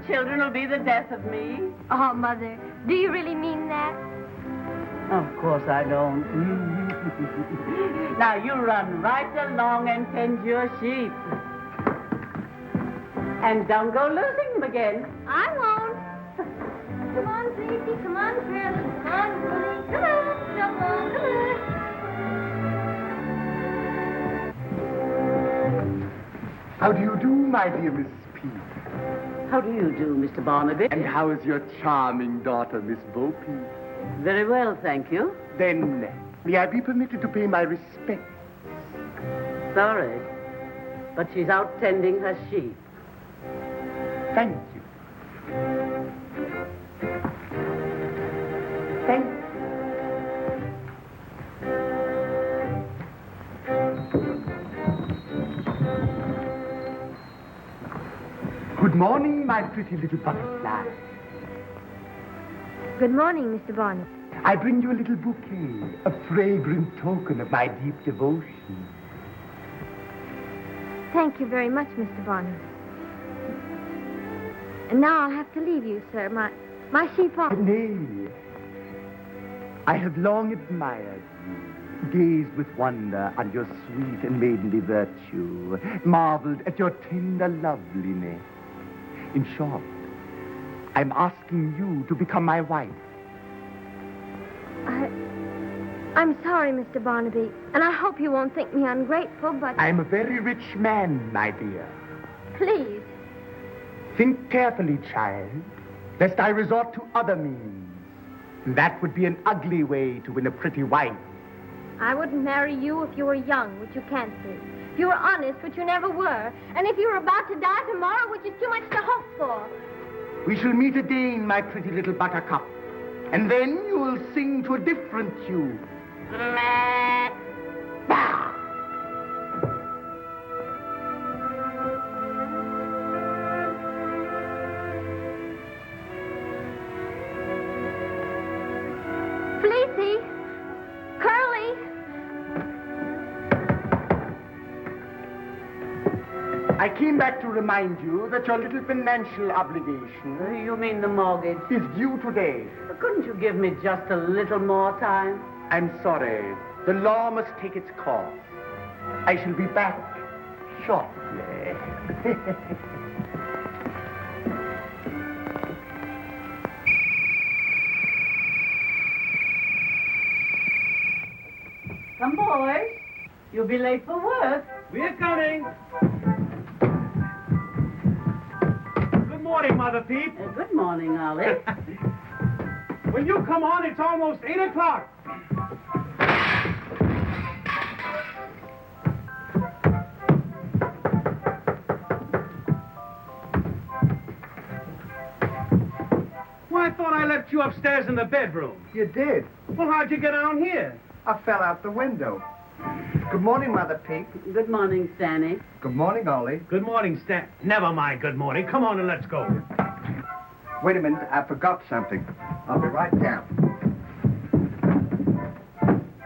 Children will be the death of me. Oh, Mother, do you really mean that? Of course I don't. Now, you run right along and tend your sheep. And don't go losing them again. I won't. Come on, Tracy. Come on, Shirley. Come on, Willie. Come on, come on, come on. How do you do, my dear Miss Peake? How do you do, Mr. Barnaby? And how is your charming daughter, Miss Bo Peake? Very well, thank you. Then, may I be permitted to pay my respects? Sorry, but she's out tending her sheep. Thank you. Thank you. Good morning, my pretty little butterfly. Good morning, Mr. Barnaby. I bring you a little bouquet, a fragrant token of my deep devotion. Thank you very much, Mr. Barnaby. And now I'll have to leave you, sir. My sheep are... Nay. I have long admired you, gazed with wonder on your sweet and maidenly virtue, marveled at your tender loveliness. In short, I'm asking you to become my wife. I'm sorry, Mr. Barnaby, and I hope you won't think me ungrateful, but... I'm a very rich man, my dear. Please. Think carefully, child, lest I resort to other means. That would be an ugly way to win a pretty wife. I wouldn't marry you if you were young, which you can't be. If you were honest, which you never were. And if you were about to die tomorrow, which is too much to hope for. We shall meet again, my pretty little buttercup. And then you will sing to a different tune. Fleecy! Curly! I came back to remind you that your little financial obligation You mean the mortgage? is due today. Couldn't you give me just a little more time? I'm sorry. The law must take its course. I shall be back shortly. Come, boys. You'll be late for work. We're coming. Good morning, Mother Peep. Good morning, Ollie. Will you come on? It's almost 8 o'clock. Well, I thought I left you upstairs in the bedroom. You did. Well, how'd you get down here? I fell out the window. Good morning, Mother Peep. Good morning, Stanny. Good morning, Ollie. Good morning, Stan. Never mind, good morning. Come on and let's go. Wait a minute, I forgot something. I'll be right down.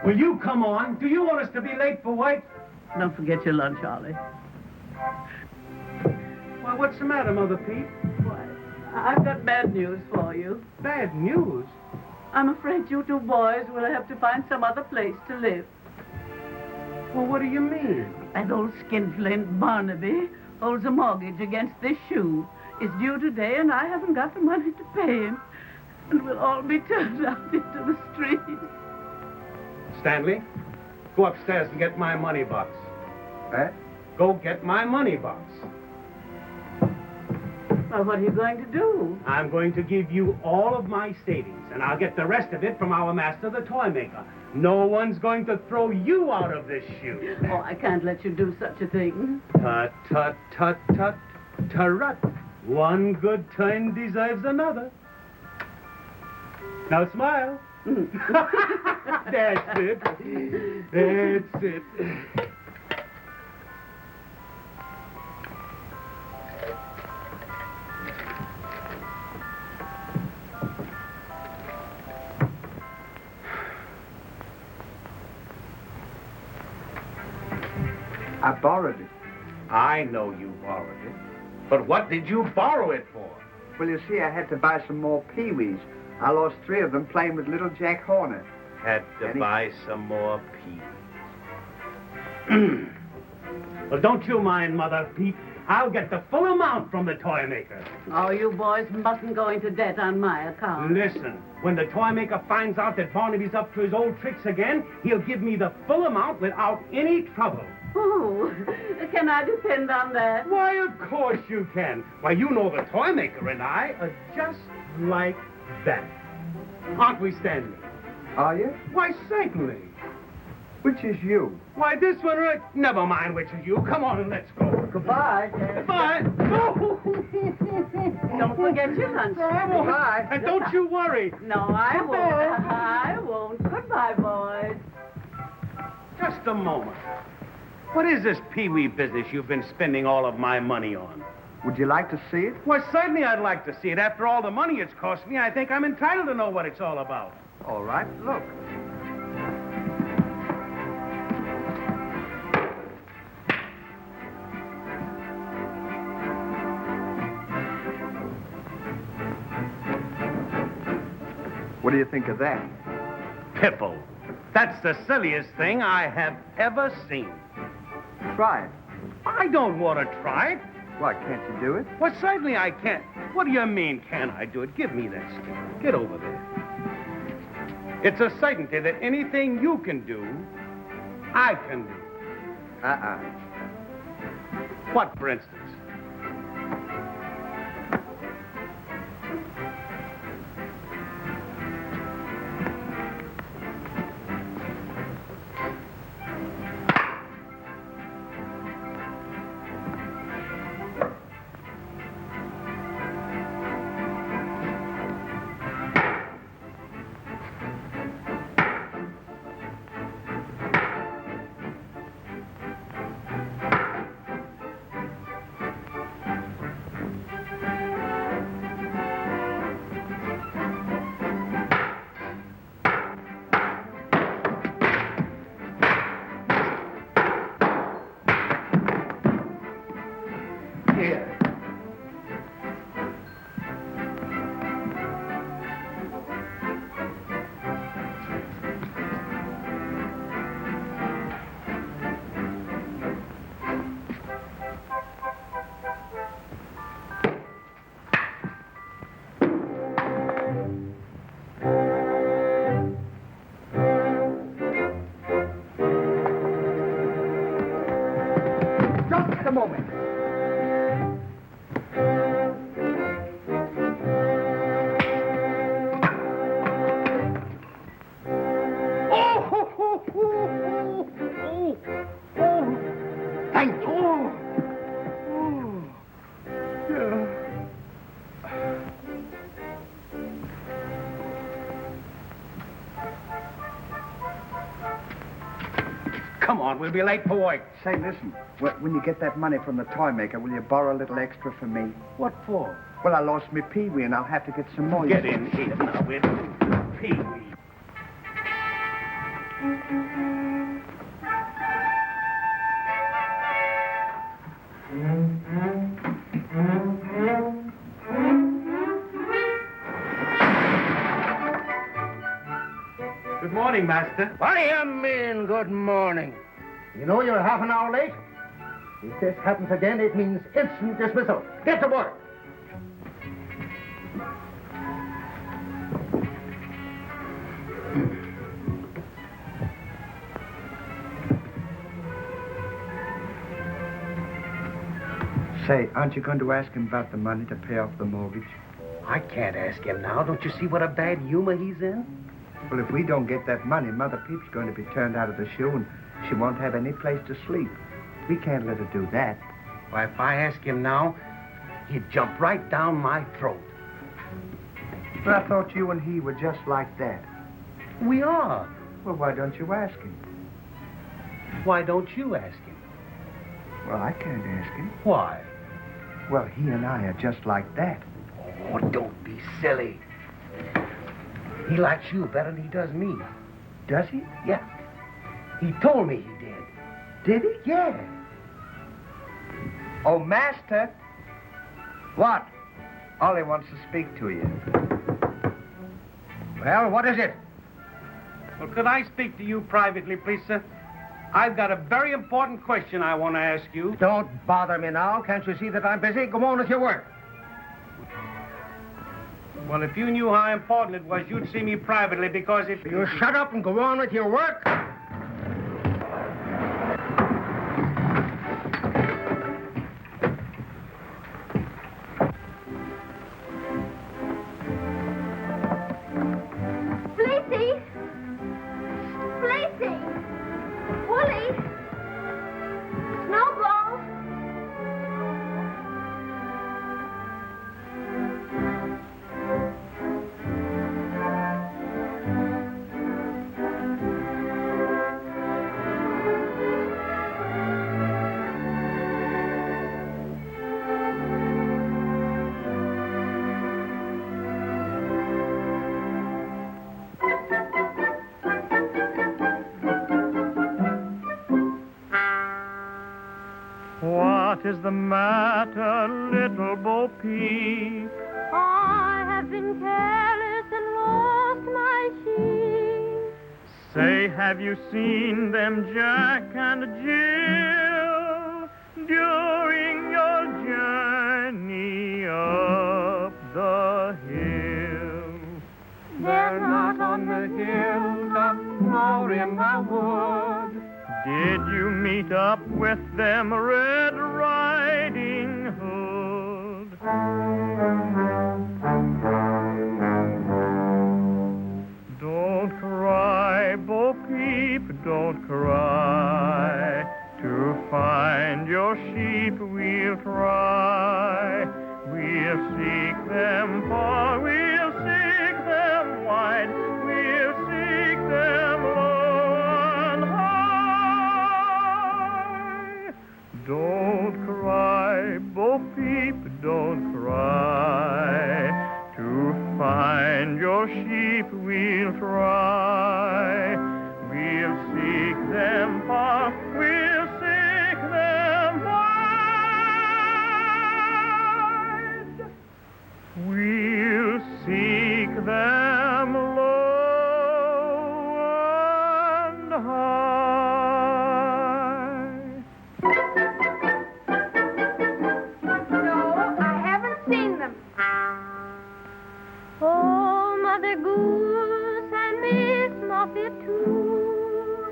Will you come on? Do you want us to be late for work? Don't forget your lunch, Ollie. Well, what's the matter, Mother Peep? Why, I've got bad news for you. Bad news. I'm afraid you two boys will have to find some other place to live. Well, what do you mean? That old skinflint Barnaby holds a mortgage against this shoe. It's due today, and I haven't got the money to pay him. And we'll all be turned out into the street. Stanley, go upstairs and get my money box. Eh? Go get my money box. Well, what are you going to do? I'm going to give you all of my savings, and I'll get the rest of it from our master, the toy maker. No one's going to throw you out of this shoe. Oh, I can't let you do such a thing. Tut, tut, tut, tut, turut. One good turn deserves another. Now smile. That's it. That's it. I borrowed it. I know you borrowed it. But what did you borrow it for? Well, you see, I had to buy some more peewees. I lost 3 of them playing with little Jack Horner. Had to Any- buy some more peas. Well, don't you mind, Mother Peep. I'll get the full amount from the toy maker. Oh, you boys mustn't go into debt on my account. Listen, when the toy maker finds out that Barnaby's up to his old tricks again, he'll give me the full amount without any trouble. Oh, can I depend on that? Why, of course you can. Why, you know the toy maker and I are just like that. Aren't we, Stanley? Are you? Why, certainly. Which is you? Why, this one right... Never mind which is you. Come on and let's go. Goodbye. Goodbye. No. Don't forget your lunch. Goodbye. And don't you worry. No, I won't. I won't. Goodbye, boys. Just a moment. What is this pee-wee business you've been spending all of my money on? Would you like to see it? Well, certainly I'd like to see it. After all the money it's cost me, I think I'm entitled to know what it's all about. All right, look. What do you think of that? Piffle. That's the silliest thing I have ever seen. Try it. I don't want to try it. Why, can't you do it? Well, certainly I can't. What do you mean, can I do it? Give me that stick. Get over there. It's a certainty that anything you can do, I can do. What, for instance? Come on, we'll be late for work. Say, listen, when you get that money from the toy maker, will you borrow a little extra for me? What for? Well, I lost me Pee-wee, and I'll have to get some more. Get in here now, with Pee-wee. Good morning, Master. What do you mean, good morning? You know you're half an hour late? If this happens again, it means instant dismissal. Get to work. Say, aren't you going to ask him about the money to pay off the mortgage? I can't ask him now. Don't you see what a bad humor he's in? Well, if we don't get that money, Mother Peep's going to be turned out of the shoe, and she won't have any place to sleep. We can't let her do that. Why, if I ask him now, he'd jump right down my throat. But I thought you and he were just like that. We are. Well, why don't you ask him? Why don't you ask him? Well, I can't ask him. Why? Well, he and I are just like that. Oh, don't be silly. He likes you better than he does me. Does he? Yeah. He told me he did. Did he? Yeah. Oh, Master. What? Ollie wants to speak to you. Well, what is it? Well, could I speak to you privately, please, sir? I've got a very important question I want to ask you. Don't bother me now. Can't you see that I'm busy? Go on with your work. Well, if you knew how important it was, you'd see me privately, because if... You shut up and go on with your work. Fleecy! Fleecy! Wooly! Snowball! What is the matter, little Bo Peep? I have been careless and lost my sheep. Say, have you seen them, Jack and Jill, during your journey up the hill? They're not on the hilltop nor in the wood. Did you meet up with them, Red Riding Hood? Don't cry, Bo Peep, don't cry. To find your sheep we'll try. We'll seek them far, we'll seek them wide, we'll seek them low and high. Don't cry, Bo Peep, don't cry. To find your sheep we'll try. We'll seek them far, we'll seek them wide. We'll seek them low and high. No, I haven't seen them. Oh, Mother Goose and Miss Muffet too.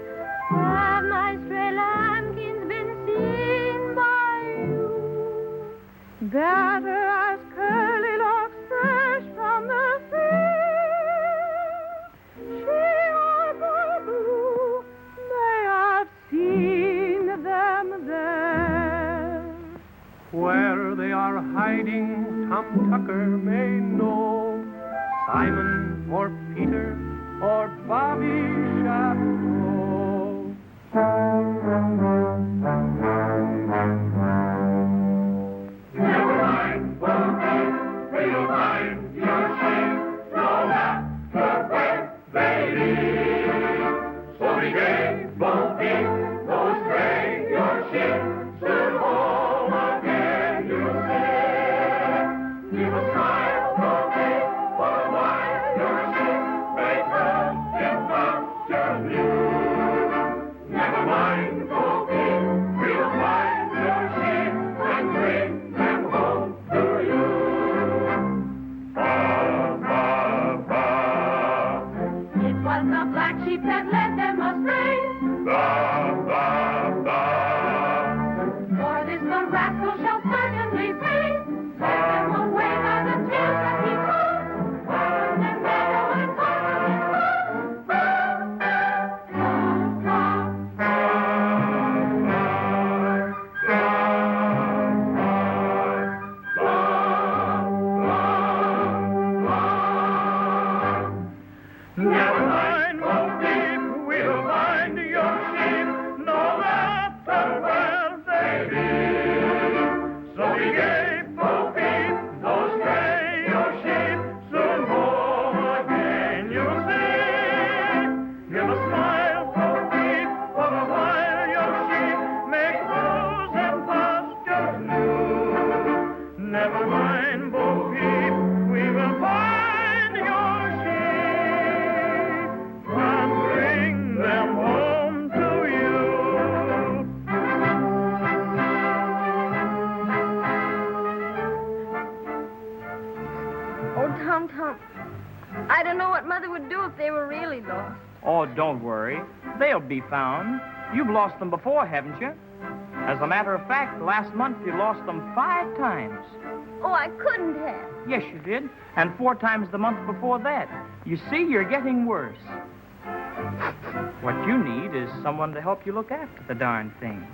Have my stray lambkins been seen by you? Better ask Curly Locks fresh from the field. She or Boo, may have seen them there. Where they are hiding, Tom Tucker may know. Simon or Peter or Bobby Chapeau. was the black sheep that led them astray. Ba, ba, ba. For this the rascal shall certainly pay. Swept them away by the tears that he flowed. Burned and meadow and cotton and Never mind, Bo Peep, we'll find your sheep, no matter where they be. So be gay, Bo Peep, don't stray your sheep, soon home again you'll see. Give a smile, Bo Peep, for a while your sheep make rows and pastures new. Never mind, Bo Peep, we will find your sheep and bring them home to you. Oh, Tom, I don't know what Mother would do if they were really lost. Oh, don't worry. They'll be found. You've lost them before, haven't you? As a matter of fact, last month you lost them 5 times. Oh, I couldn't have. Yes, you did. And 4 times the month before that. You see, you're getting worse. What you need is someone to help you look after the darn things.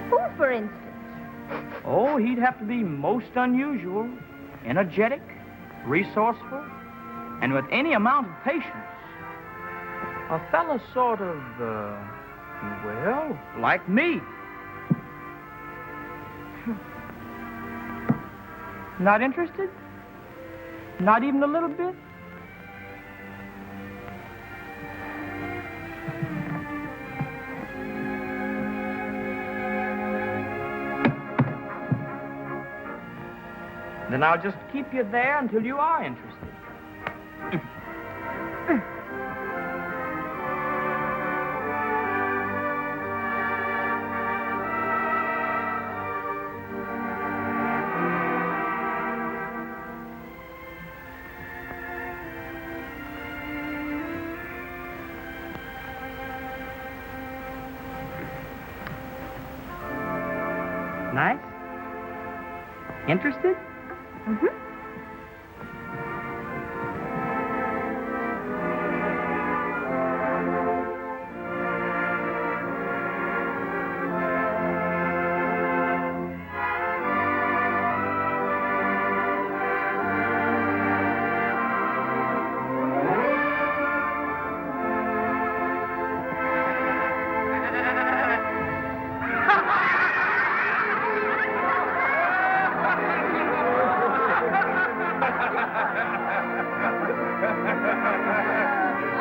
Who, for instance? Oh, he'd have to be most unusual, energetic, resourceful, and with any amount of patience. A fella sort of, well, like me. Not interested? Not even a little bit? Then I'll just keep you there until you are interested. Nice? Interested? Mm-hmm.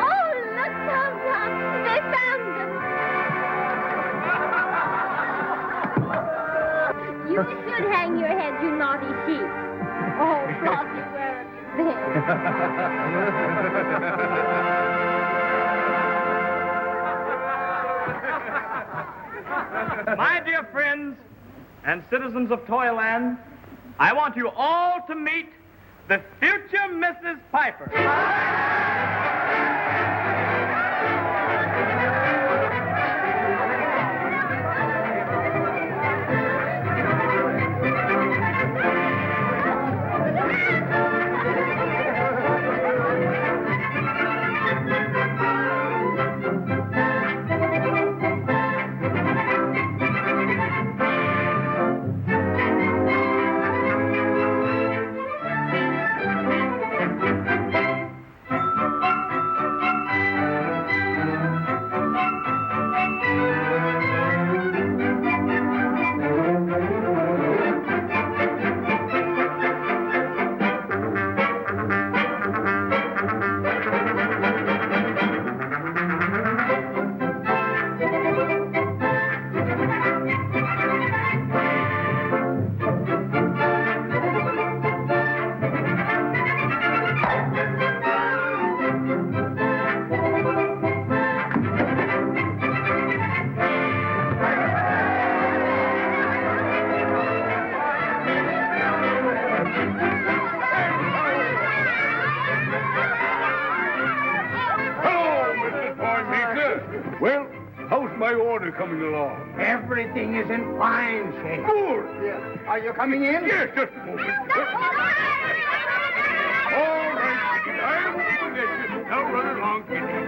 Oh, look, Tom, they found them. You should hang your head, you naughty sheep. Oh, Flossie, where have you been? My dear friends and citizens of Toyland, I want you all to meet the future Mrs. Piper. Well, how's my order coming along? Everything is in fine shape. Good. Yeah. Are you coming in? Yes, just a moment. All right, Kitty. I won't forget you. Now run along, Kitty.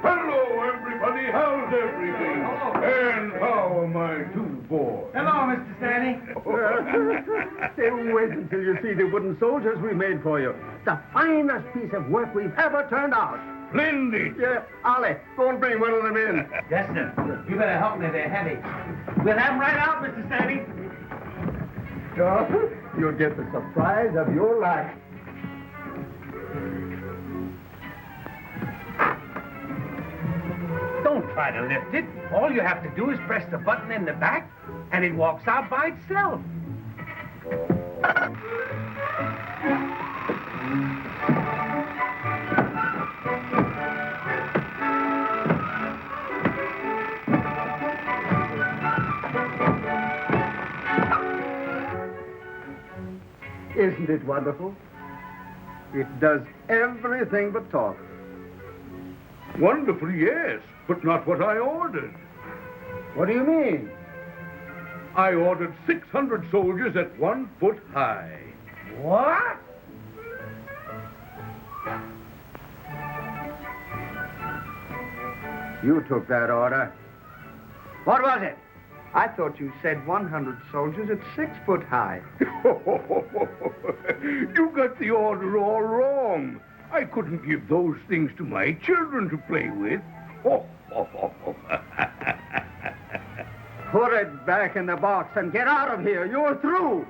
Hello, everybody. How's everything? And how are my two boys? Hello, Mr. Stanley. Wait until you see the wooden soldiers we made for you. The finest piece of work we've ever turned out. Splendid. Yeah, Ollie, go and bring one of them in. Yes, sir. You better help me. They're heavy. We'll have them right out, Mr. Stanley. Sure, you'll get the surprise of your life. Don't try to lift it. All you have to do is press the button in the back, and it walks out by itself. Isn't it wonderful? It does everything but talk. Wonderful, yes, but not what I ordered. What do you mean? I ordered 600 soldiers at 1 foot high. What? You took that order. What was it? I thought you said 100 soldiers at 6 foot high. You got the order all wrong. I couldn't give those things to my children to play with. Put it back in the box and get out of here. You're through.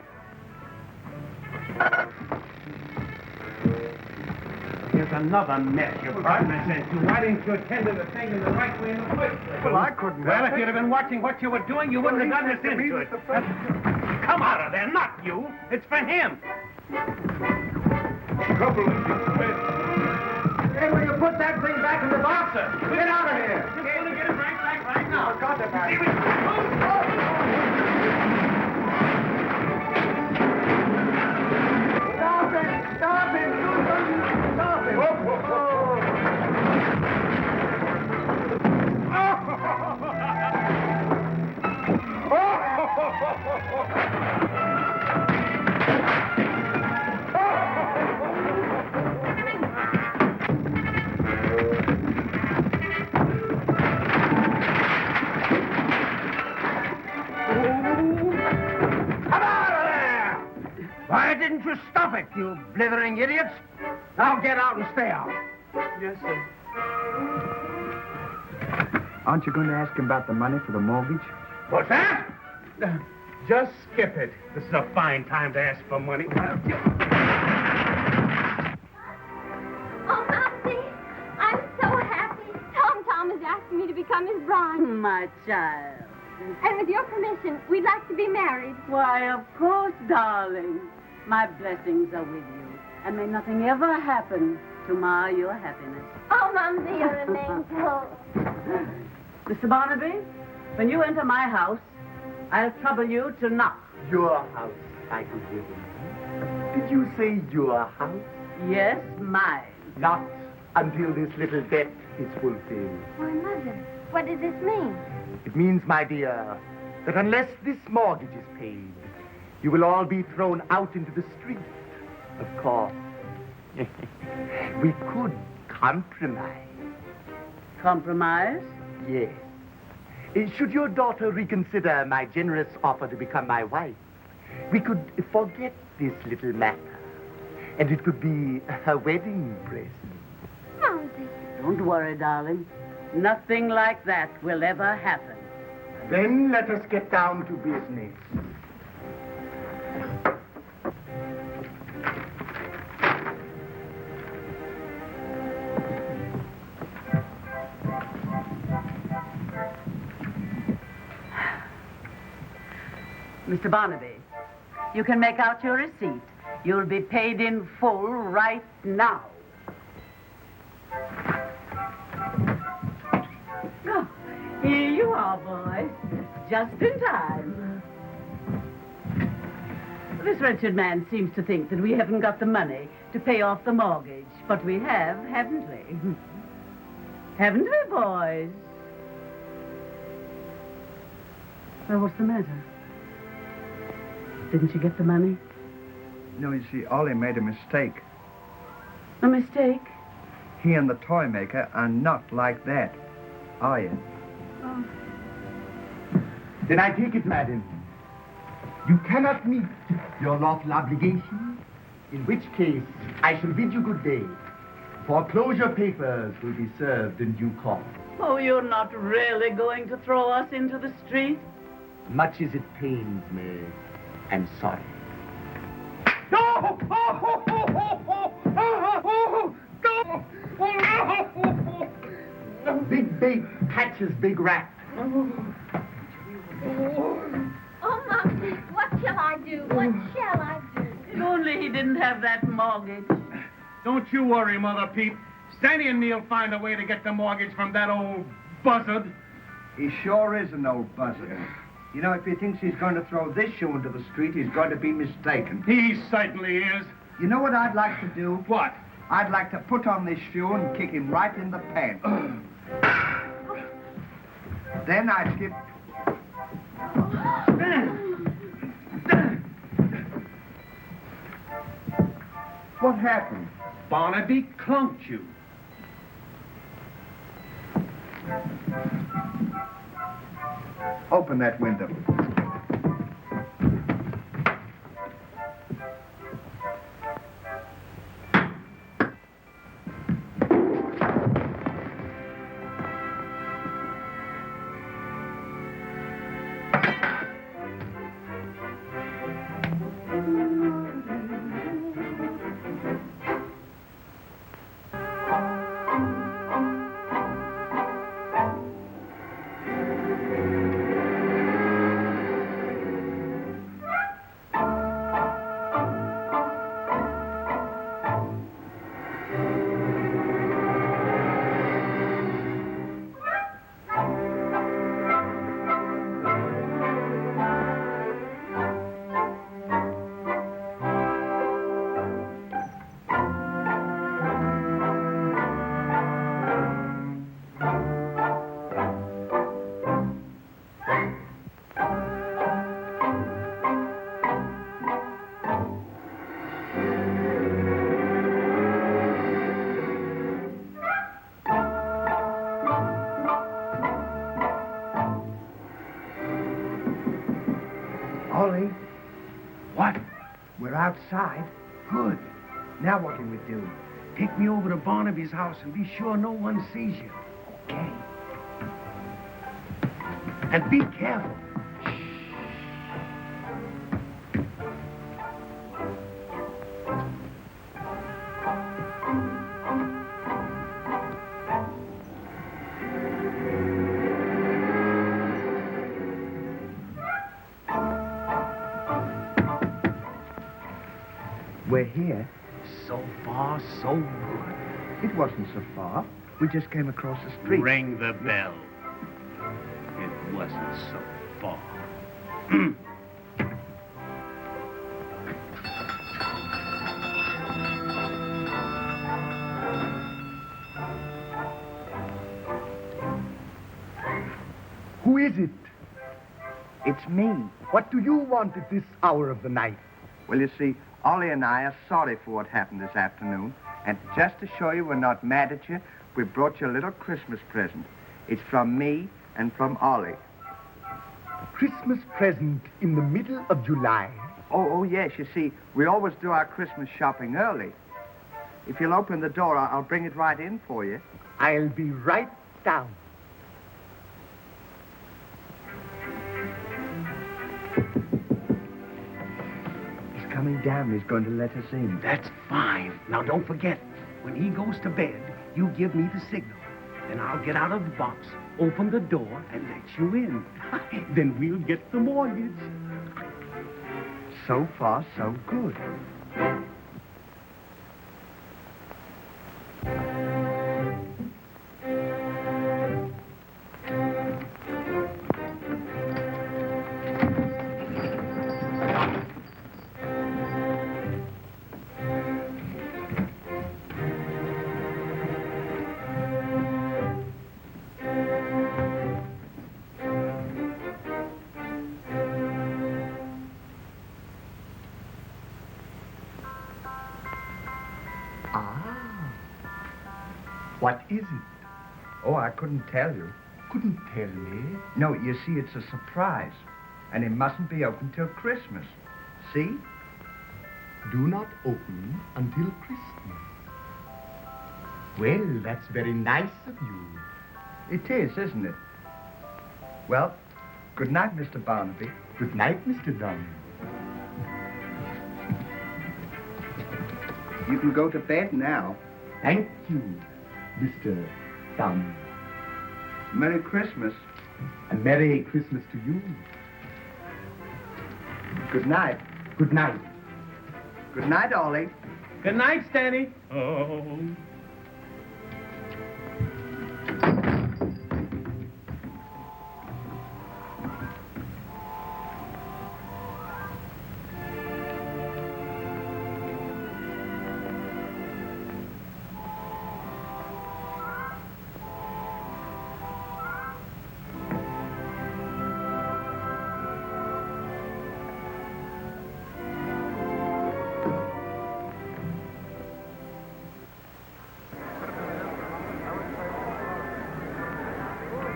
Here's another mess your partner sent you. Why didn't you attend to the thing in the right way in the first place? Well, I couldn't. Well, if you'd have been watching what you were doing, you wouldn't have gotten this into it. Come out of there, not you. It's for him. Trouble is expense. Hey, will you put that thing back in the box? Get out of here. Just going to get it right back right now. Got it back. Stop it! Stop it! Stop it! Why didn't you stop it, you blithering idiots? Now get out and stay out. Yes, sir. Aren't you going to ask him about the money for the mortgage? What's that? Just skip it. This is a fine time to ask for money. Oh, Momsy, I'm so happy. Tom has asked me to become his bride. My child. And with your permission, we'd like to be married. Why, of course, darling. My blessings are with you. And may nothing ever happen to mar your happiness. Oh, Momsy, you're an angel. Mr. Barnaby, when you enter my house, I'll trouble you to knock. Your house, I presume. Did you say your house? Yes, mine. Not until this little debt is fulfilled. Why, Mother, what does this mean? It means, my dear, that unless this mortgage is paid, you will all be thrown out into the street. Of course. We could compromise. Compromise? Yes. Should your daughter reconsider my generous offer to become my wife, we could forget this little matter, and it could be a wedding present. Momsy. Don't worry, darling. Nothing like that will ever happen. Then let us get down to business. Mr. Barnaby, you can make out your receipt. You'll be paid in full right now. Oh, here you are, boys. Just in time. This wretched man seems to think that we haven't got the money to pay off the mortgage. But we have, haven't we? Haven't we, boys? Well, what's the matter? Didn't you get the money? No, you see, Ollie made a mistake. A mistake? He and the toy maker are not like that, are you? Oh. Then I take it, madam. You cannot meet your lawful obligation, in which case I shall bid you good day. Foreclosure papers will be served in due course. Oh, you're not really going to throw us into the street? Much as it pains me, I'm sorry. No! Oh, oh, oh, oh, oh, oh, oh, no! Big bait catches big rat. Oh, Mom, what shall I do? What shall I do? If only he didn't have that mortgage. Don't you worry, Mother Peep. Stanley and me'll find a way to get the mortgage from that old buzzard. He sure is an old buzzard. You know, if he thinks he's going to throw this shoe into the street, he's going to be mistaken. He certainly is. You know what I'd like to do? What? I'd like to put on this shoe and kick him right in the pants. Then I'd skip... What happened? Barnaby clunked you. Open that window. Ollie? What? We're outside. Good. Now what can we do? Take me over to Barnaby's house and be sure no one sees you. Okay. And be careful. We're here. So far, so good. It wasn't so far. We just came across the street. Ring the bell. It wasn't so far. Who is it? It's me. What do you want at this hour of the night? Well, you see, Ollie and I are sorry for what happened this afternoon. And just to show you we're not mad at you, we brought you a little Christmas present. It's from me and from Ollie. Christmas present in the middle of July. Oh, yes. You see, we always do our Christmas shopping early. If you'll open the door, I'll bring it right in for you. I'll be right down. He's coming down. He's going to let us in. That's fine. Now, don't forget, when he goes to bed, you give me the signal. Then I'll get out of the box, open the door, and let you in. Then we'll get the mortgage. So far, so good. What is it? Oh, I couldn't tell you. Couldn't tell me. No, you see, it's a surprise. And it mustn't be open till Christmas. See? Do not open until Christmas. Well, that's very nice of you. It is, isn't it? Well, good night, Mr. Barnaby. Good night, Mr. Dunn. You can go to bed now. Thank you, Mr. Dunn. Merry Christmas. And Merry Christmas to you. Good night. Good night. Good night, Ollie. Good night, Stanny. Oh.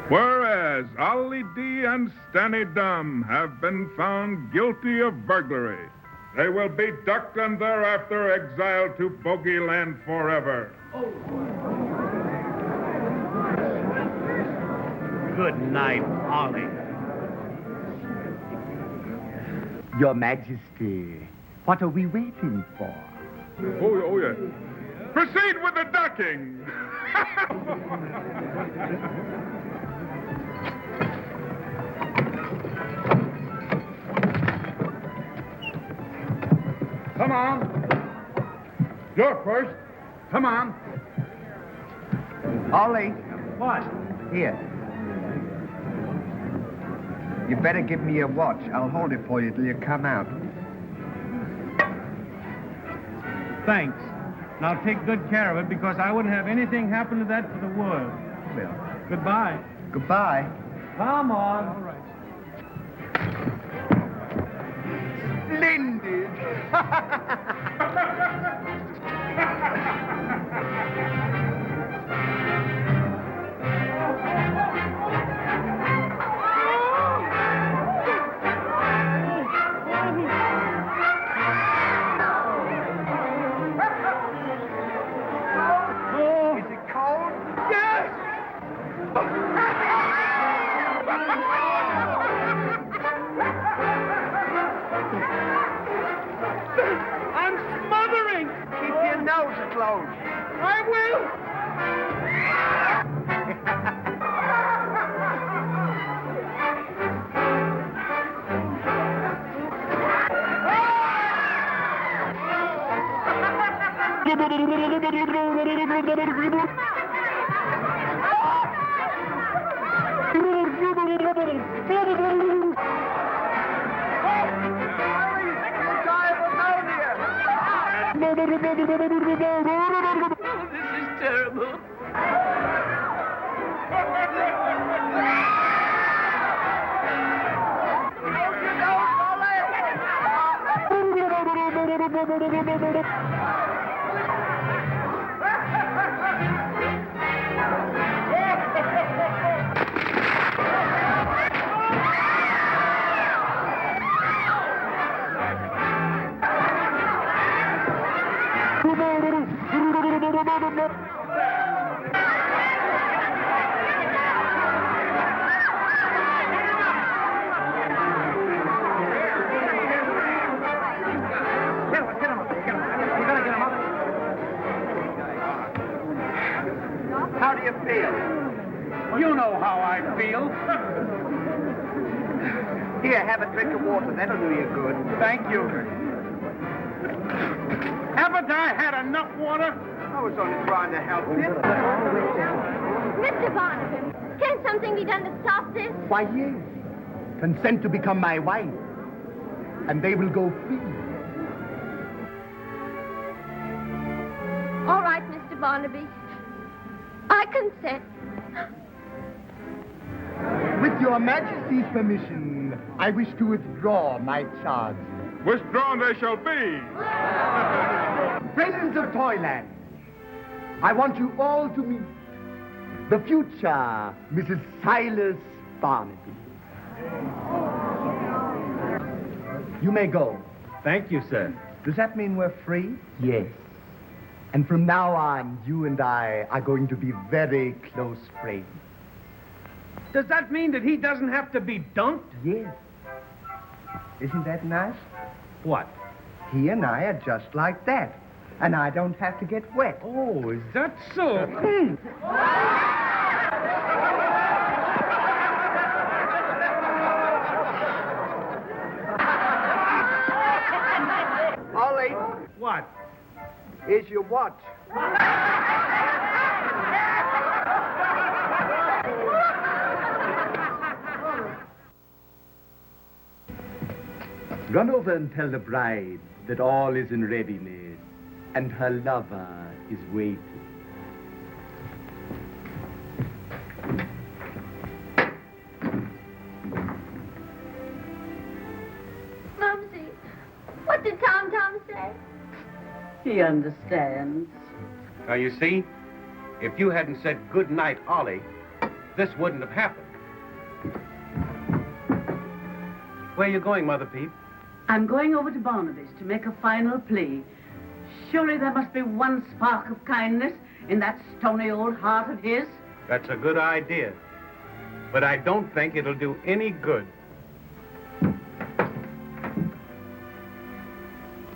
Whereas Ollie D. and Stanny Dumb have been found guilty of burglary, they will be ducked and thereafter exiled to Bogeyland forever. Good night, Ollie. Your Majesty, what are we waiting for? Oh, yeah. Proceed with the ducking. Come on. You're first. Come on. Ollie. What? Here. You better give me your watch. I'll hold it for you till you come out. Thanks. Now take good care of it because I wouldn't have anything happen to that for the world. Well, Goodbye. goodbye. Come on. All right. Splendid! Is it cold? Yes! I'm smothering! Keep your nose closed. I will! This is terrible. How do you feel? You know how I feel. Here, have a drink of water. That'll do you good. Thank you. Haven't I had enough water? I was only trying to help you. Mr. Barnaby, can something be done to stop this? Why, yes. Consent to become my wife, and they will go free. All right, Mr. Barnaby. I consent. With your Majesty's permission, I wish to withdraw my charge. Withdrawn they shall be. Friends of Toyland, I want you all to meet the future Mrs. Silas Barnaby. You may go. Thank you, sir. Does that mean we're free? Yes. And from now on, you and I are going to be very close friends. Does that mean that he doesn't have to be dunked? Yes. Isn't that nice? What? He and I are just like that. And I don't have to get wet. Oh, is that so? Ollie, What? here's your watch. Run over and tell the bride that all is in readiness and her lover is waiting. Mumsy, what did Tom say? He understands. Now, you see, if you hadn't said good night, Ollie, this wouldn't have happened. Where are you going, Mother Peep? I'm going over to Barnaby's to make a final plea. Surely there must be one spark of kindness in that stony old heart of his. That's a good idea. But I don't think it'll do any good.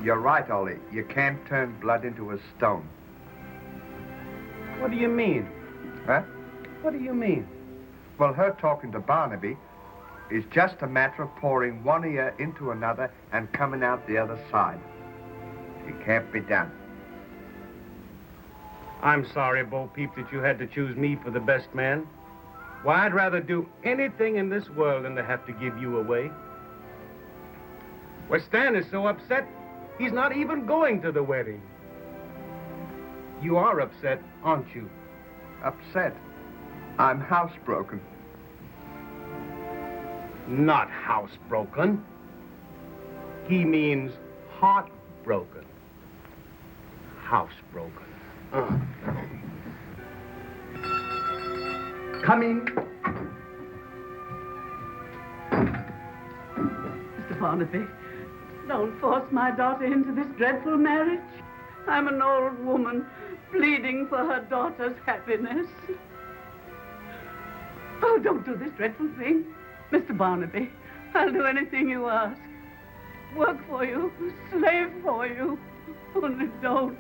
You're right, Ollie. You can't turn blood into a stone. What do you mean? Huh? What do you mean? Well, her talking to Barnaby is just a matter of pouring one ear into another and coming out the other side. It can't be done. I'm sorry, Bo Peep, that you had to choose me for the best man. Why, I'd rather do anything in this world than to have to give you away. Well, Stan is so upset, he's not even going to the wedding. You are upset, aren't you? Upset. I'm housebroken. Not housebroken. He means heartbroken. Housebroken. Come in. Mr. Barnaby, don't force my daughter into this dreadful marriage. I'm an old woman pleading for her daughter's happiness. Oh, don't do this dreadful thing. Mr. Barnaby, I'll do anything you ask. Work for you, slave for you. Only don't.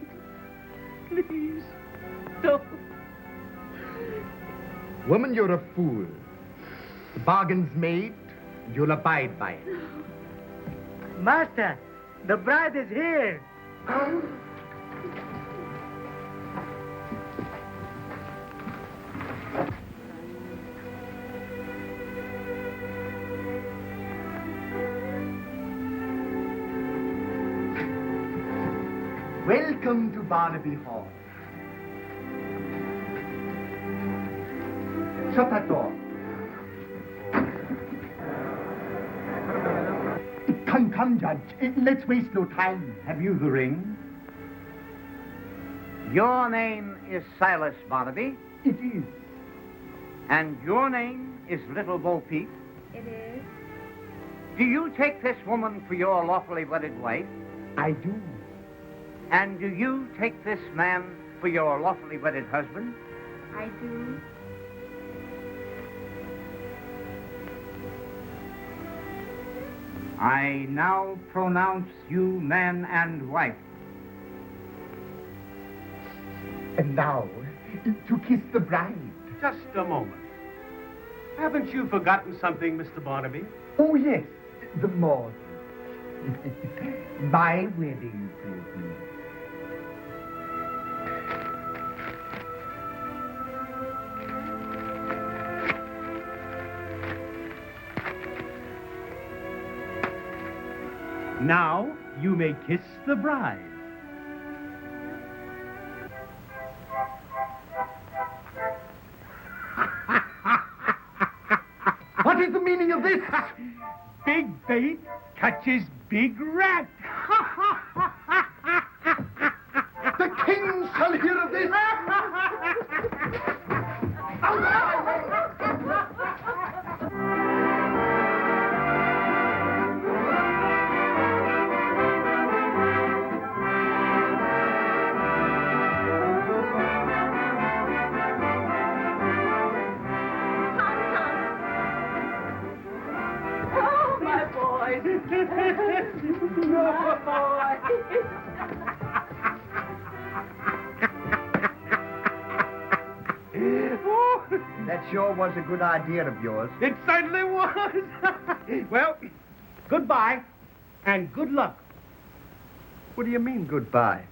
Please, don't. Woman, you're a fool. The bargain's made, and you'll abide by it. Master, the bride is here. Welcome to Barnaby Hall. Shut that door. Come, Judge. Let's waste no time. Have you the ring? Your name is Silas Barnaby, It is. and your name is Little Bo Peep. It is. Do you take this woman for your lawfully wedded wife? I do. And do you take this man for your lawfully wedded husband? I do. I now pronounce you man and wife. And now, to kiss the bride. Just a moment. Haven't you forgotten something, Mr. Barnaby? Oh, yes, the mortgage. My wedding present. Now you may kiss the bride. What is the meaning of this? Big bait catches big rat. The king shall hear of this. boys. My boys. Oh, that sure was a good idea of yours. It certainly was. Well, goodbye and good luck. What do you mean, goodbye?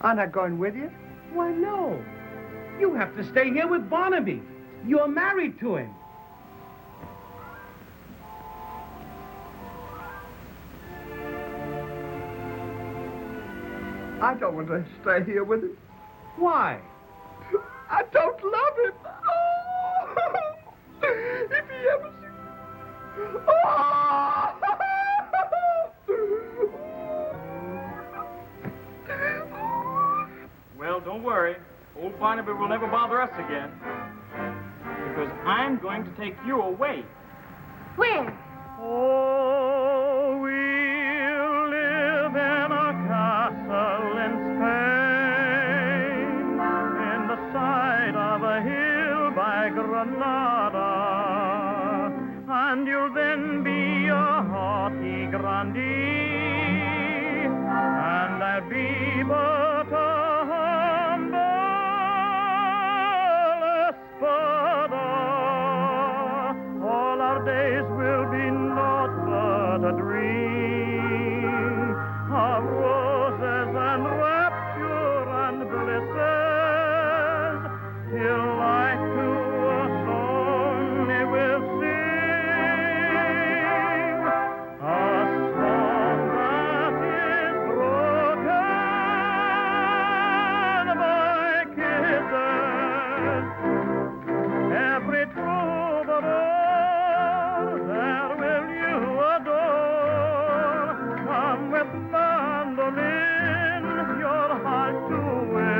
I'm not going with you. Why, no. You have to stay here with Barnaby. You're married to him. I don't want to stay here with him. Why? I don't love him. Oh, if he ever sees... Oh! Well, don't worry. Old Barnaby will never bother us again. Because I'm going to take you away. Where? Oh, we'll live in a castle in Spain, in the side of a hill by Granada, and you'll then be a haughty grandee, and I'll be but a humble espada. All our days will be naught but a dream of roses and rapture and blisses, till like to a song it will sing, a song that is broken by kisses. Every troubadour there will you adore, come with mandolin your heart to win.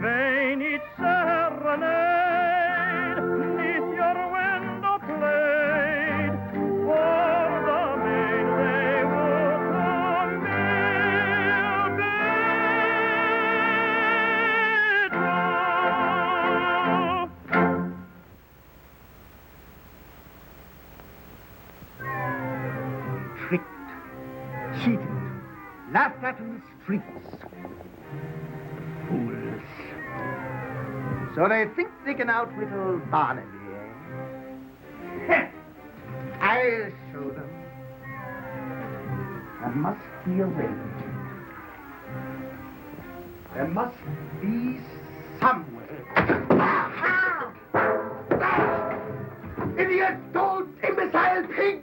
Vain each serenade neath your window played, for the maid they would come Tricked, cheated, laughed at in the streets. Fools. So they think they can outwhittle Barnaby, eh? I'll show them. There must be a way. There must be some way. Idiot! Don't! Imbecile pig!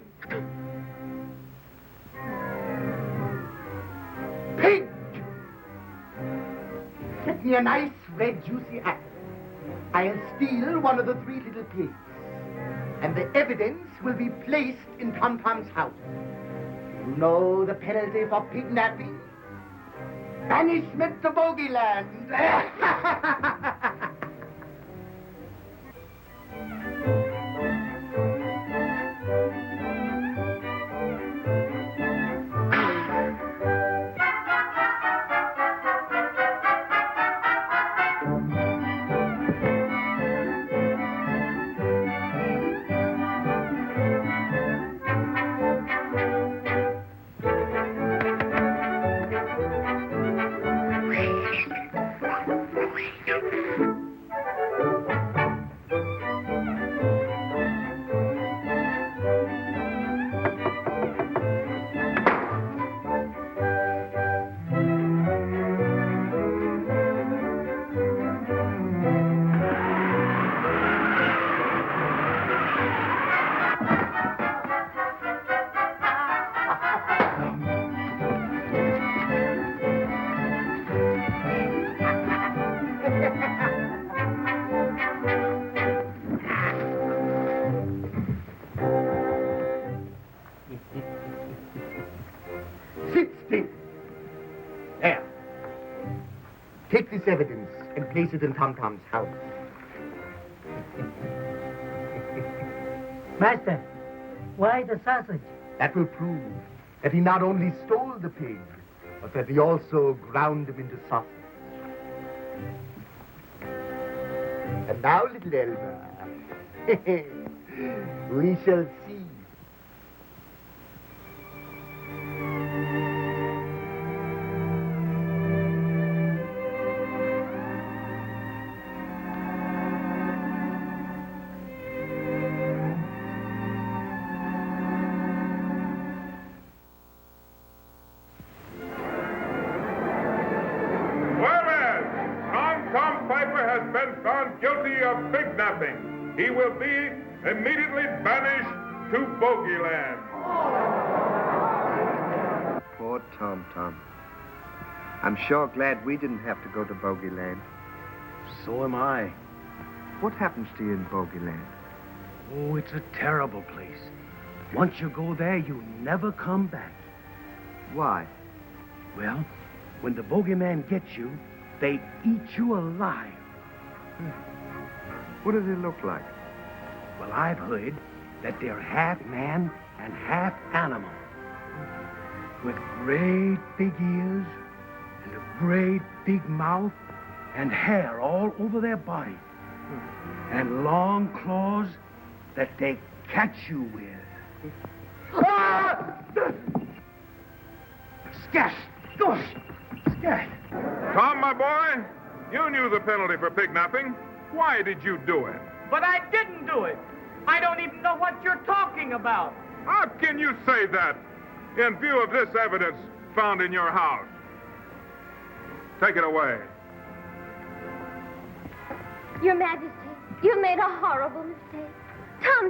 Pig! Get me a nice, red, juicy apple. I'll steal one of the three little pigs, and the evidence will be placed in Tom Tom's house. You know the penalty for kidnapping? Banishment to Bogeyland. Sit still. There. Take this evidence and place it in Tom Tom's house. Master, why the sausage? That will prove that he not only stole the pig, but that he also ground him into sausage. And now, little Elmer, we shall see of kidnapping. He will be immediately banished to Bogeyland. Poor Tom Tom. I'm sure glad we didn't have to go to Bogeyland. So am I. What happens to you in Bogeyland? Oh, it's a terrible place. Once you go there, you never come back. Why? Well, when the bogeyman gets you, they eat you alive. What do they look like? Well, I've heard that they're half man and half animal. With great big ears and a great big mouth and hair all over their body. And long claws that they catch you with. Scat! Gosh! Scat! Tom, my boy, you knew the penalty for kidnapping. Why did you do it? But I didn't do it. I don't even know what you're talking about. How can you say that in view of this evidence found in your house? Take it away. Your Majesty, you made a horrible mistake.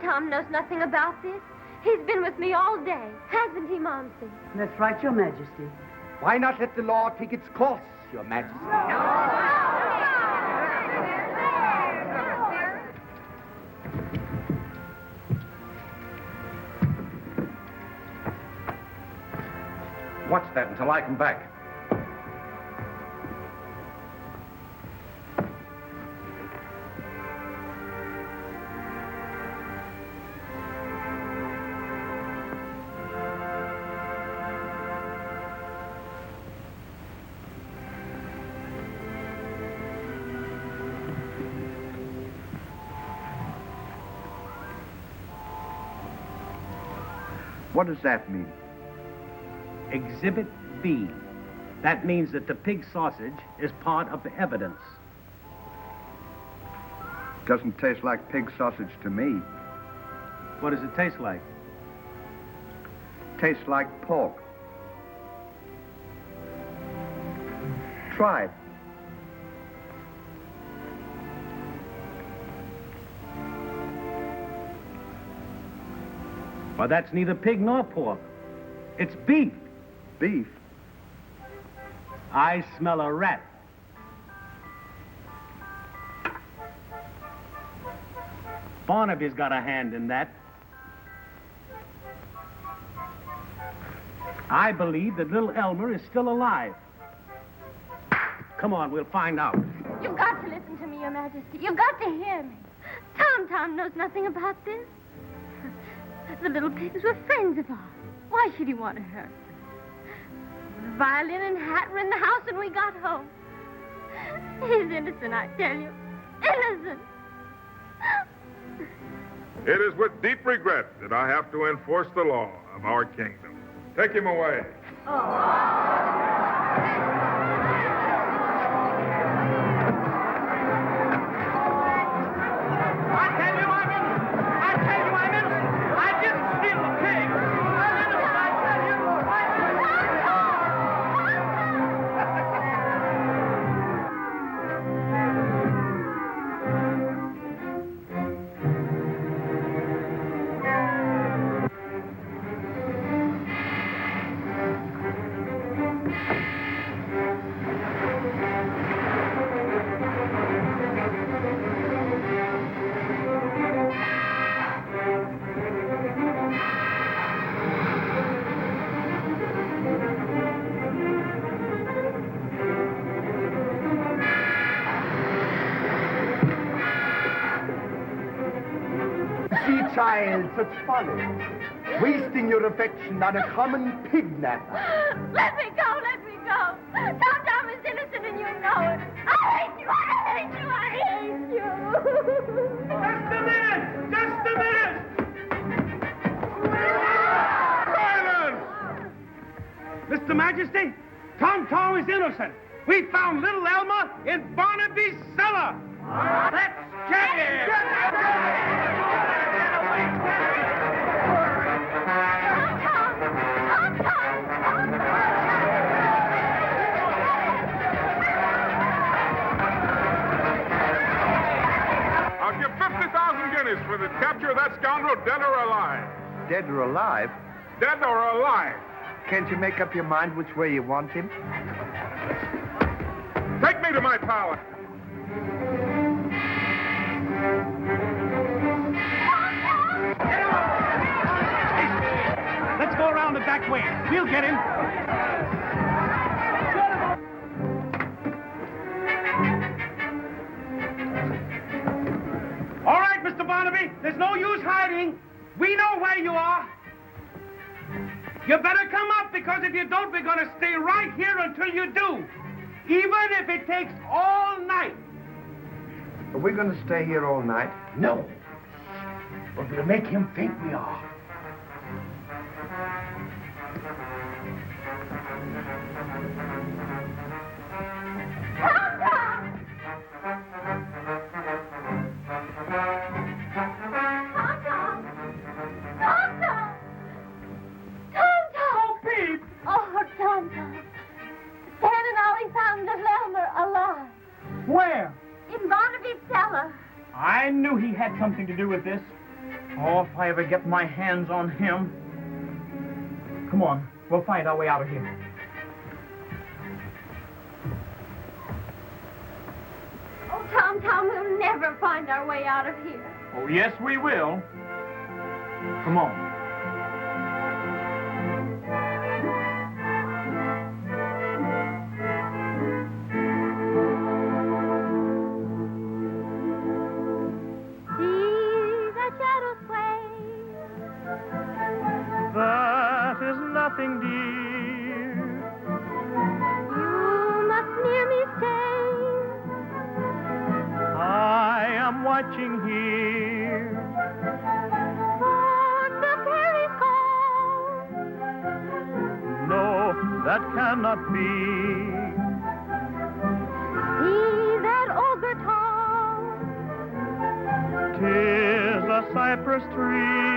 Tom knows nothing about this. He's been with me all day, hasn't he, Momsey? That's right, Your Majesty. Why not let the law take its course, Your Majesty? Watch that until I come back. What does that mean? Exhibit B. That means that the pig sausage is part of the evidence. Doesn't taste like pig sausage to me. What does it taste like? Tastes like pork. Try it. Well, that's neither pig nor pork. It's beef. Beef? I smell a rat. Barnaby's got a hand in that. I believe that little Elmer is still alive. Come on, we'll find out. You've got to listen to me, Your Majesty. You've got to hear me. Tom knows nothing about this. The little pigs were friends of ours. Why should he want to hurt them? The violin and hat were in the house when we got home. He's innocent, I tell you. Innocent. It is with deep regret that I have to enforce the law of our kingdom. Take him away. Child, such folly. Wasting your affection on a common pig-napper. Let me go, let me go. Tom is innocent and you know it. I hate you, I hate you, I hate you. Just a minute! Just a minute! Silence! Mr. Majesty, Tom is innocent. We found little Elmer in Barnaby's cellar. Let's get him! finished with it. Capture that scoundrel, dead or alive. Dead or alive? Dead or alive. Can't you make up your mind which way you want him? Take me to my palace. Let's go around the back way. We'll get him. All right, Mr. Barnaby. There's no use hiding. We know where you are. You better come up, because if you don't, we're going to stay right here until you do. Even if it takes all night. Are we going to stay here all night? No. But we'll make him think we are. Where? In Barnaby's cellar. I knew he had something to do with this. Oh, if I ever get my hands on him. Come on, we'll find our way out of here. Oh, Tom, we'll never find our way out of here. Oh, yes, we will. Come on. That is nothing, dear. You must near me stay. I am watching here. For the fairies call. No, that cannot be. See that ogre tall. 'Tis a cypress tree.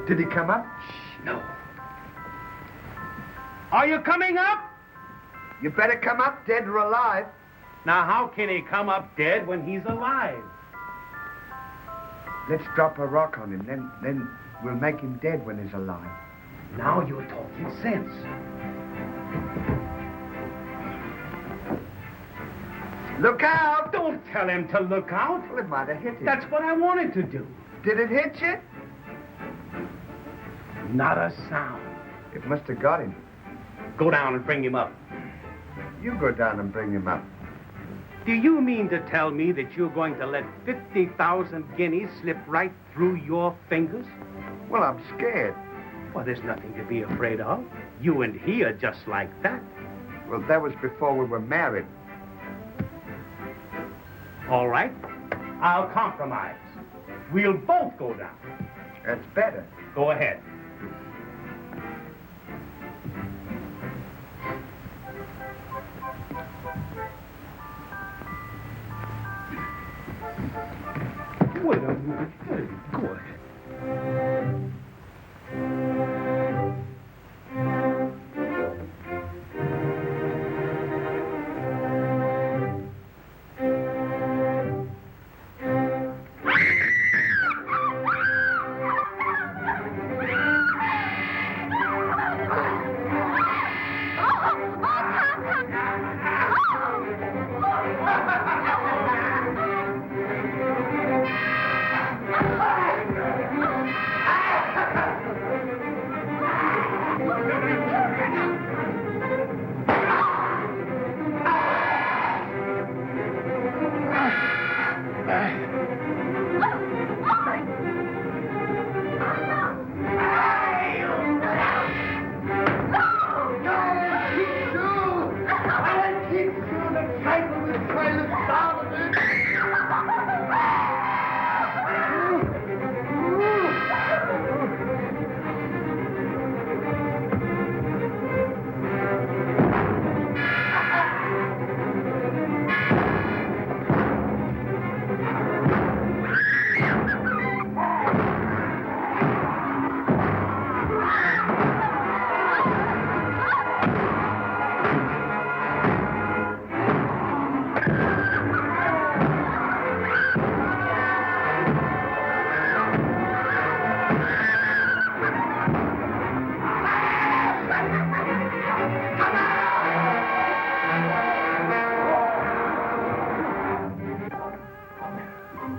Did he come up? No. Are you coming up? You better come up, dead or alive. Now, how can he come up dead when he's alive? Let's drop a rock on him, then we'll make him dead when he's alive. Now you're talking sense. Look out! Don't tell him to look out. Well, it might have hit him. That's what I wanted to do. Did it hit you? Not a sound. It must have got him. Go down and bring him up. You go down and bring him up. Do you mean to tell me that you're going to let 50,000 guineas slip right through your fingers? Well, I'm scared. Well, there's nothing to be afraid of. You and he are just like that. Well, that was before we were married. All right. I'll compromise. We'll both go down. That's better. Go ahead. Wait a minute. Go ahead.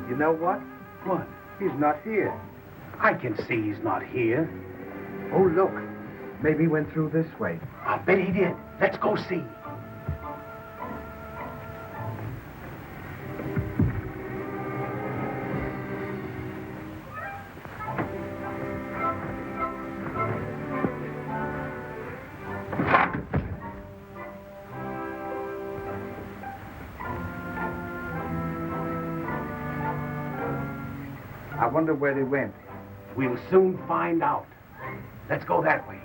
You know what? What? He's not here. I can see he's not here. Oh, look. Maybe he went through this way. I bet he did. Let's go see. I wonder where he went. We'll soon find out. Let's go that way.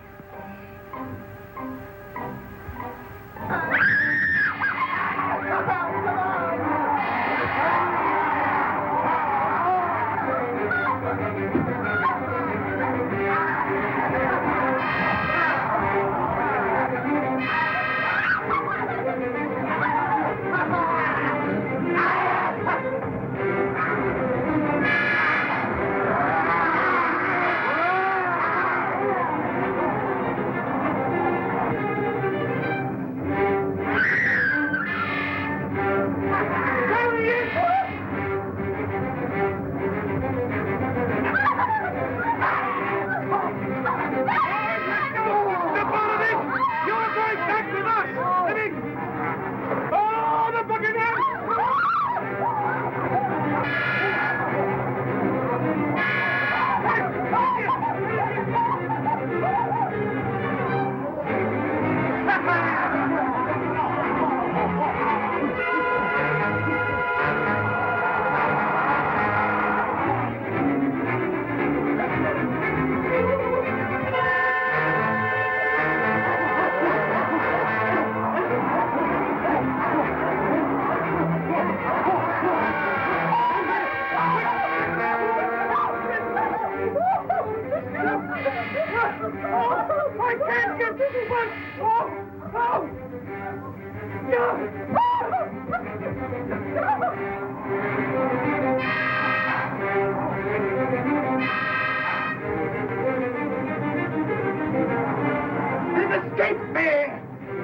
They've escaped me!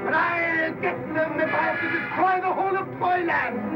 And I'll get them if I have to destroy the whole of Toyland!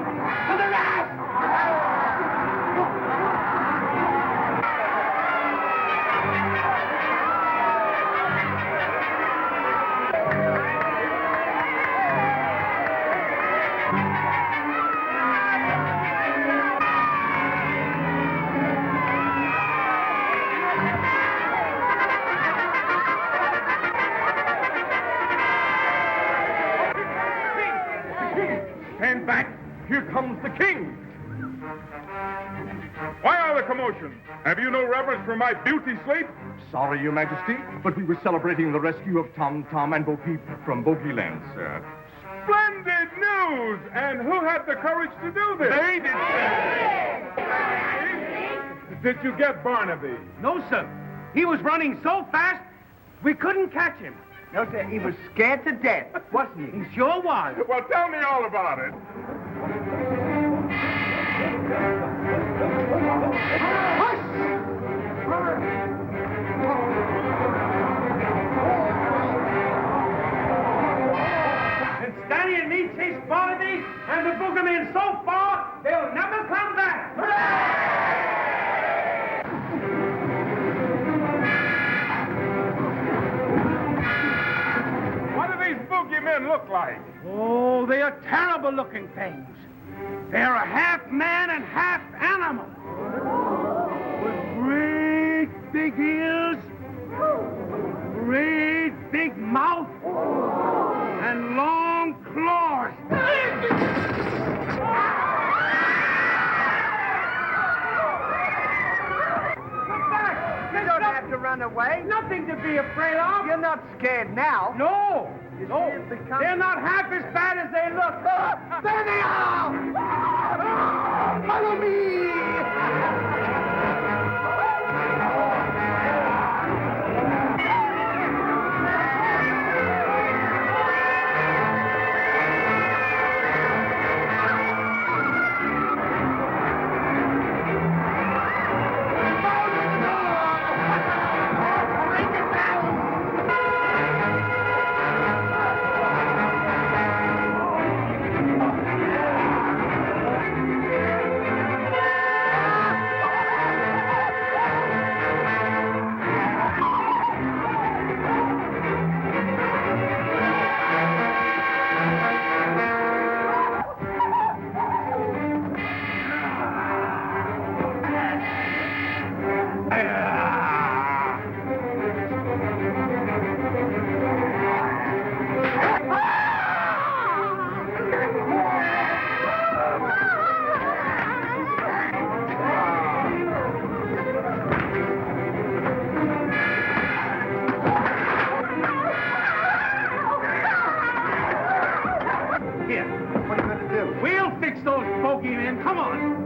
Why all the commotion? Have you no reverence for my beauty sleep? Sorry, Your Majesty, but we were celebrating the rescue of Tom Tom and Bo Peep from Bogey Land, sir. Splendid news! And who had the courage to do this? They did. Did you get Barnaby? No, sir. He was running so fast, we couldn't catch him. No, sir, he was scared to death, wasn't he? He sure was. Well, tell me all about it. And Stanley and me chased Barnaby and the boogerman so far, they'll never come back. What do these boogeymen look like? Oh, they are terrible-looking things. They're a half man and half animal. With great big ears, great big mouth, and long claws. You don't have to run away. Nothing to be afraid of. You're not scared now. No, no. see it become- They're not half as bad as they look. There they are! Follow me! Here, What are you going to do? we'll fix those bogeymen. Come on.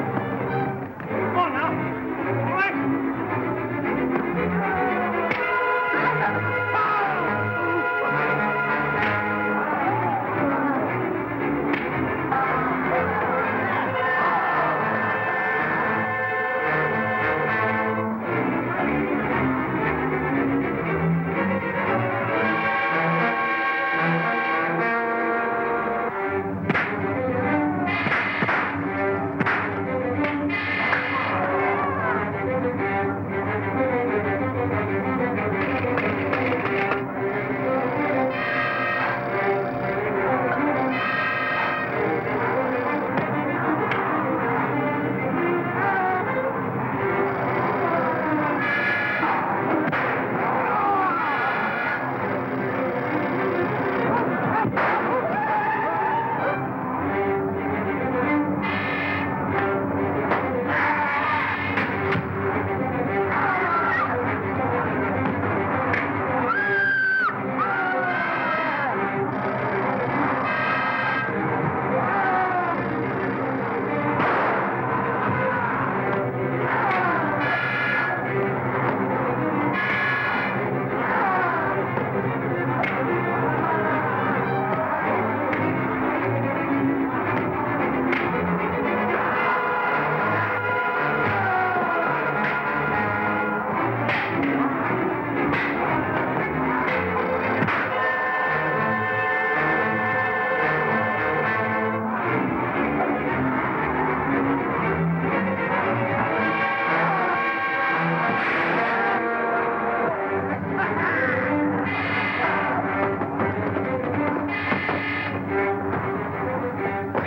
Come on now. All right.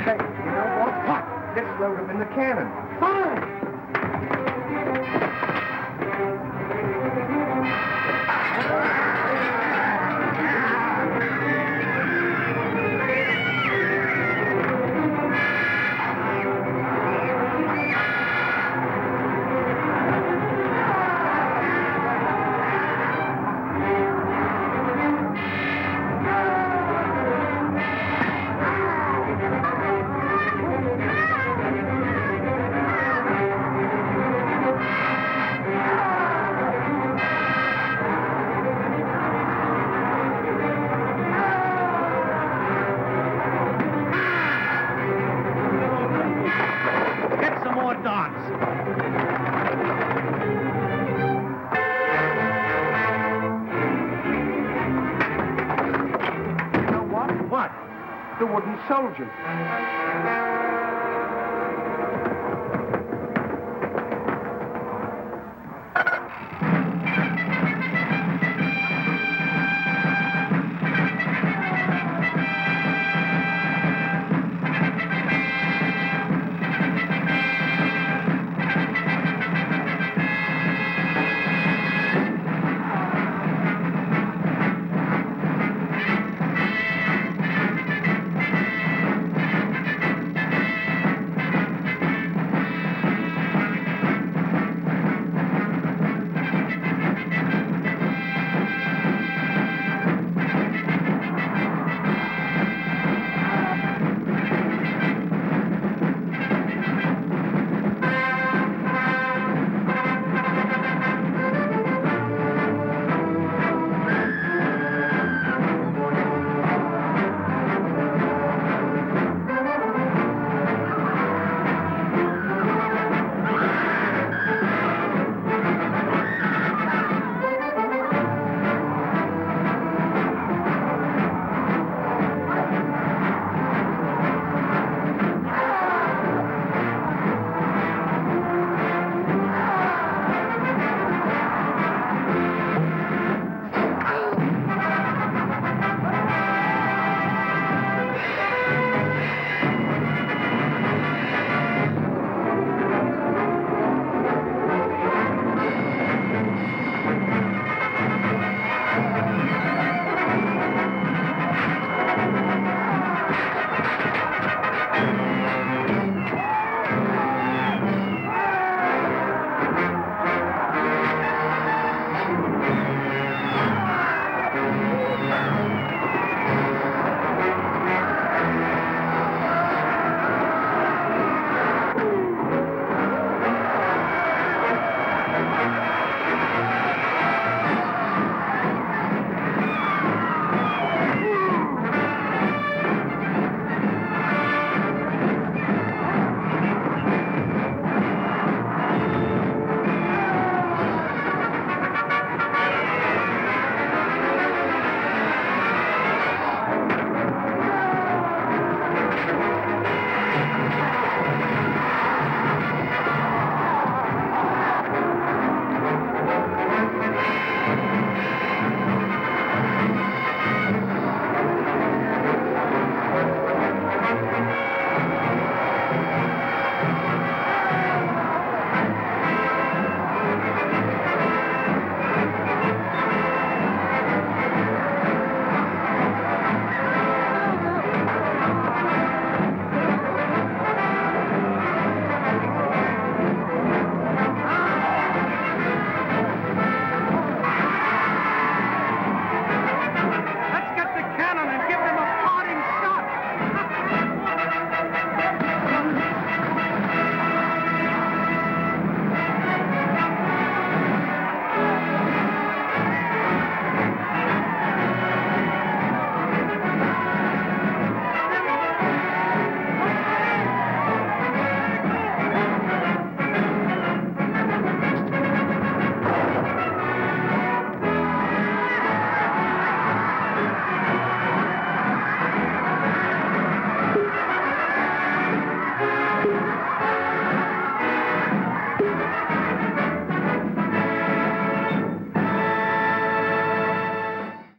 Hey, you know what? Let's load them in the cannon. Fine. soldier.